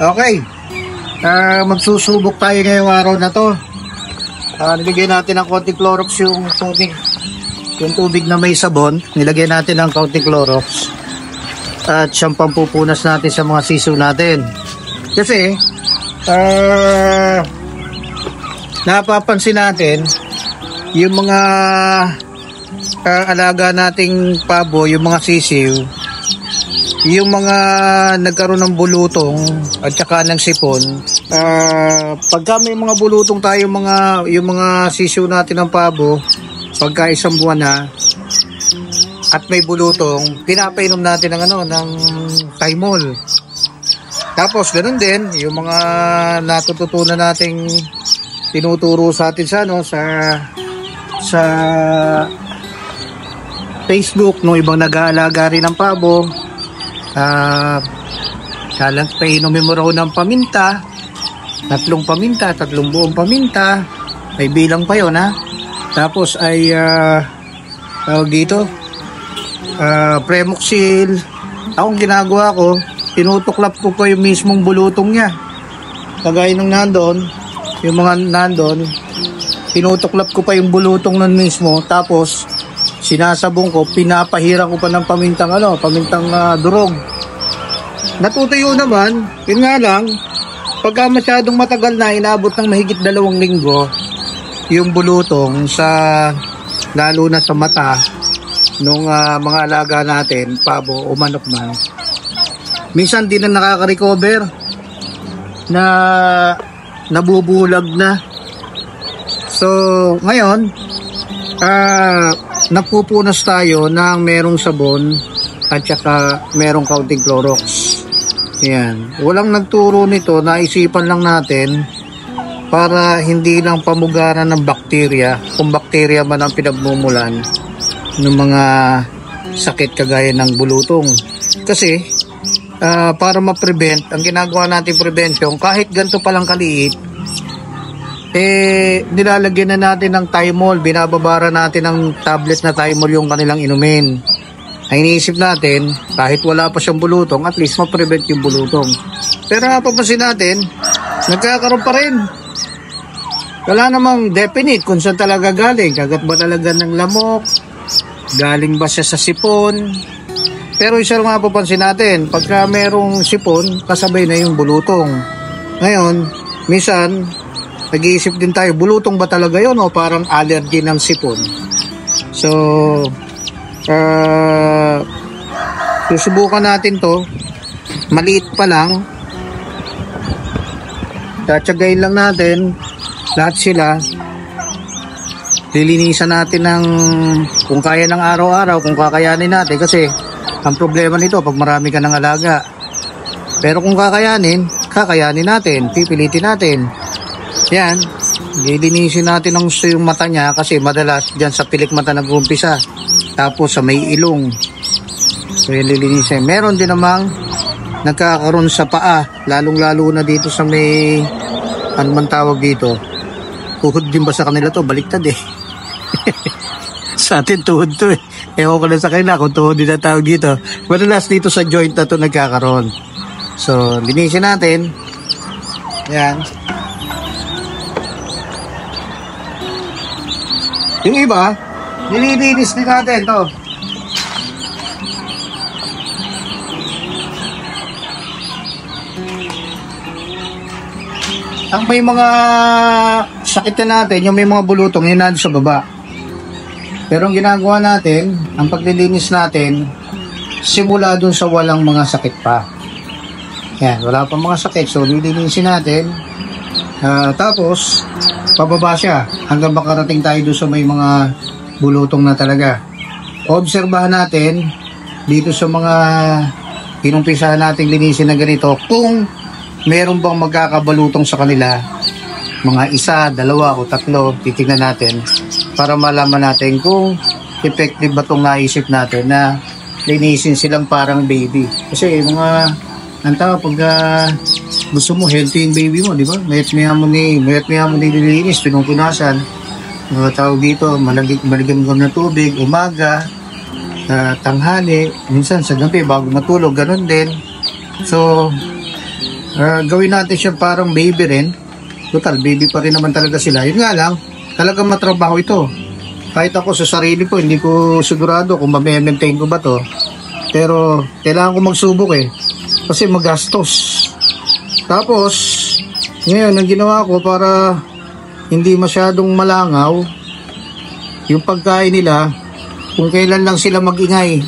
Okay. Magsusubok tayo ngayong araw na to. Nilagay natin ng konting Clorox yung tubig. Yung tubig na may sabon, nilagay natin ng konting Clorox. At siyang pampupunas natin sa mga sisiw natin. Kasi, napapansin natin, yung mga alaga nating pabo, yung mga sisiw, yung mga nagkaroon ng bulutong at saka ng sipon, pagka may mga bulutong tayo, yung mga sisiw natin ng pabo, pagka isang buwan na at may bulutong, pinapainom natin ng Thymol. Tapos ganoon din yung mga natututunan nating tinuturo sa atin sa Facebook no, ibang nag-aalaga rin ng pabo. Painumin mo raw ng paminta, 3 buong paminta, may bilang pa yun ha. Tapos ay tawag dito, Premoxil. Akong ginagawa ko, tinutuklap ko yung mismong bulutong niya, kagaya nung nandun, yung mga nandun, tinutuklap ko pa yung bulutong nun mismo, tapos sinasabong ko, pinapahirang ko pa ng pamintang durog. Natutuyo naman, yun nga lang, pagka masyadong matagal na, inabot ng mahigit 2 linggo, yung bulutong lalo na sa mata, nung mga alaga natin, pabo o manok man, minsan di na nakaka-recover, na nabubulag na. So, ngayon, napupunas tayo ng merong sabon at saka merong kaunting Clorox. Yan. Walang nagturo nito, naisipan lang natin para hindi lang pamugaran ng bakterya, kung bakterya man ang pinagmumulan ng mga sakit kagaya ng bulutong. Kasi para ma-prevent, ang ginagawa natin prevention, kahit ganito palang kaliit, nilalagyan na natin ng Thymol, binababara natin ng tablet na Thymol yung kanilang inumin. Ay iniisip natin, kahit wala pa siyang bulutong, at least ma-prevent yung bulutong. Pero napapansin natin, nagkakaroon pa rin. Wala namang definite kung saan talaga galing. Kagat ba talaga ng lamok? Galing ba siya sa sipon? Pero isa lang mapapansin natin, pagka merong sipon, kasabay na yung bulutong. Ngayon, minsan, nag-iisip din tayo, bulutong ba talaga yun o parang allergy ng sipon? So, susubukan natin to. Maliit pa lang. Tatsagayin lang natin. Lahat sila. Lilinisan natin ng kung kaya ng araw-araw, kung kakayanin natin. Kasi, ang problema nito, pag marami ka ng alaga. Pero kung kakayanin natin. Pipilitin natin. Yan, lilinisin natin ng gusto yung mata niya kasi madalas dyan sa pilik mata nag-uumpisa. Tapos sa may ilong. So yung lilinisin. Meron din namang nagkakaroon sa paa. Lalong-lalo na dito sa may, ano man tawag dito. Tuhod din ba sa kanila to? Baliktad eh. Sa atin tuhod to eh. Ewan ko na sa kanila kung tuhod din na tawag dito. Madalas dito sa joint na to nagkakaroon. So linisin natin. Yan. Yung iba, nililinis din natin to. Ang may mga sakit na natin, yung may mga bulutong, yun nandun sa baba. Pero ang ginagawa natin, ang paglilinis natin, simula dun sa walang mga sakit pa. Yan, wala pa mga sakit, so nililinisin natin. Tapos, pababa siya hanggang makarating tayo doon sa may mga bulutong na talaga. Obserbahan natin dito sa mga inumpisahan nating linisin na ganito kung meron bang magkakabalutong sa kanila, mga 1, 2 o 3, titignan natin para malaman natin kung effective ba itong naisip natin na linisin silang parang baby. Kasi mga pag gusto mo healthy yung baby mo, di ba? Mayat-maya mo nililinis, pinupunasan. Tawag dito, maligam-gam na tubig, umaga, tanghali, minsan sa gabi bago matulog, ganun din. So, Gawin natin siya parang baby rin. Total, baby pa rin naman talaga sila. Yun nga lang, talagang matrabaho ito. Kahit ako sa sarili ko, hindi ko sigurado kung ma-maintain ko ba to. Pero, kailangan ko magsubok eh. Kasi magastos. Tapos, ngayon, ang ginawa ko para hindi masyadong malangaw, yung pagkain nila, kung kailan lang sila magingay.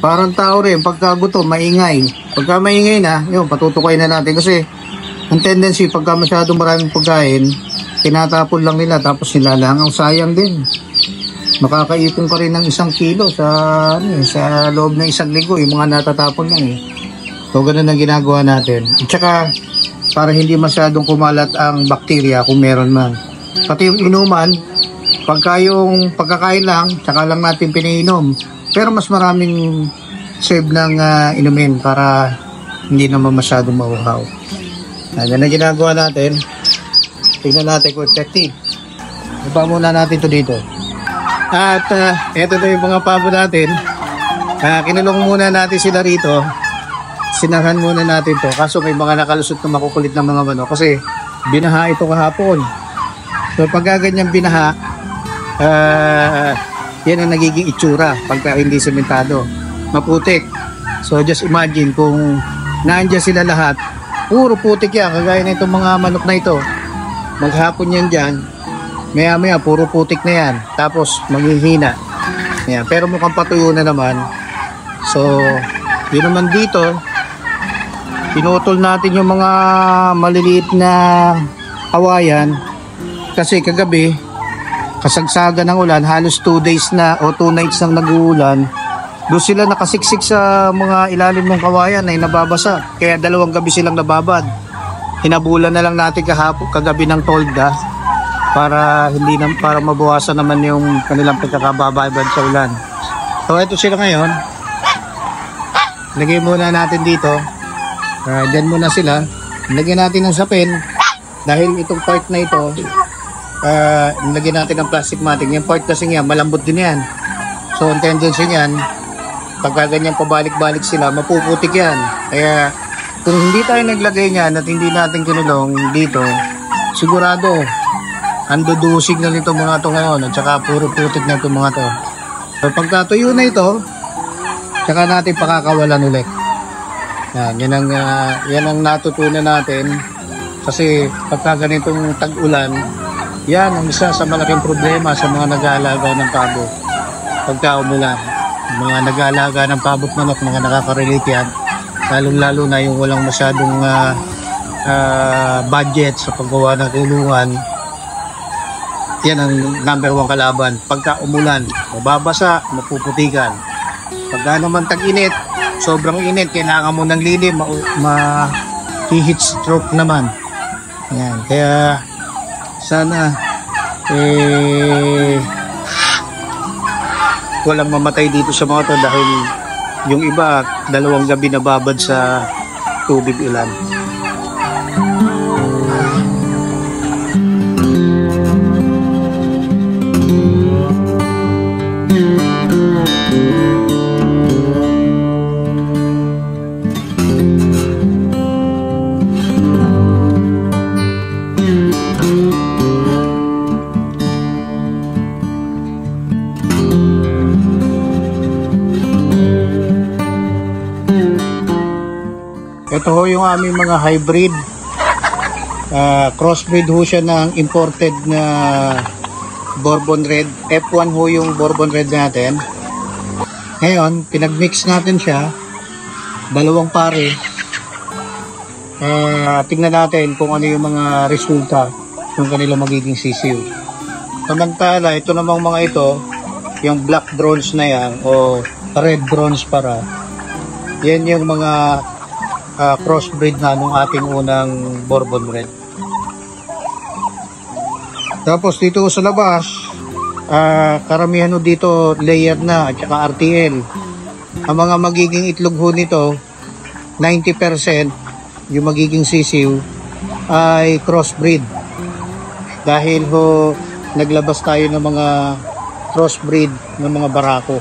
Parang tao rin, pagka gutom, maingay. Pagka maingay na, yun, patutukay na natin. Kasi, ang tendency, pagka masyadong maraming pagkain, tinatapon lang nila, tapos nilalangaw, sayang din. Makakaipon pa rin ng 1 kilo sa loob ng 1 linggo, yung mga natatapon lang eh. So, ganun ang ginagawa natin. At saka, para hindi masyadong kumalat ang bakterya kung meron man. Pati yung inuman, pagka yung pagkakain lang, tsaka lang natin piniinom. Pero mas maraming save ng inumin para hindi naman masyadong mauhaw. Yan ang ginagawa natin. Tignan natin kung effective. Iba muna natin ito dito. At eto na yung mga pabo natin. Kinulong muna natin sila rito. Sinahan muna natin to. Kaso may mga nakalusot na makukulit na mga manok. Kasi binaha ito kahapon. So pag ganyan binaha, yan ang nagiging itsura pagka hindi sementado. Maputik. So just imagine kung nandiyan sila lahat, puro putik yan. Kagaya na itong mga manok na ito. Maghapon yan dyan. Maya maya puro putik na yan. Tapos maghihina. Yan. Pero mukhang patuyo na naman. So yun naman dito, pinutol natin yung mga maliliit na kawayan. Kasi kagabi kasagsagan ng ulan, halos 2 days na o 2 nights nang nag-uulan. Doon sila nakasiksik sa mga ilalim ng kawayan ay nababasa. Kaya 2 gabi silang nababad. Hinabulan na lang natin kagabi ng tolda para para mabawasan naman yung kanilang pagkakababad sa ulan. So ito sila ngayon. Lagay muna natin dito. Diyan muna sila. Lagyan natin ng sapin dahil itong part na ito lagyan natin ng plastic matting. Yung part kasi yan malambot din yan. So ang tendency niyan, pagka ganyan pabalik-balik sila, mapuputik yan. Kaya kung hindi tayo naglagay niyan at hindi natin kinulong dito, sigurado andudusig na nito mga to ngayon at saka puro putik na itong mga to. So pagkatuyo na ito, saka natin pakakawalan ulit. Yan ang natutunan natin. Kasi pagka ganitong tag-ulan, yan ang isa sa malaking problema sa mga nag-aalaga ng pabo. Pagka umulan, mga nag-aalaga ng pabo't manok, mga nakaka-relate yan. Lalong-lalo na yung walang masyadong budget sa paggawa ng kulungan. Yan ang number 1 kalaban. Pagka umulan, mababasa, mapuputikan. Pagka naman tag-init, sobrang init, kailangan mo ng lilim, heat stroke naman. Yan, kaya sana walang mamatay dito sa mga to dahil yung iba 2 gabi nababad sa tubig ulan. Ito ho yung aming mga hybrid. Crossbreed ho siya ng imported na Bourbon Red. F1 ho yung Bourbon Red natin. Ngayon, pinagmix natin siya. 2 pare. Tingnan natin kung ano yung mga resulta ng kanila magiging sisiw. Samantala, ito namang mga ito, yung black bronze na yan o red bronze para. Yan yung mga crossbreed na nung ating unang Bourbon Red. Tapos dito sa labas, karamihan ho dito layer na at saka RTL. Ang mga magiging itlog ho nito, 90% yung magiging sisiw ay crossbreed. Dahil ho naglabas tayo ng mga crossbreed ng mga barako.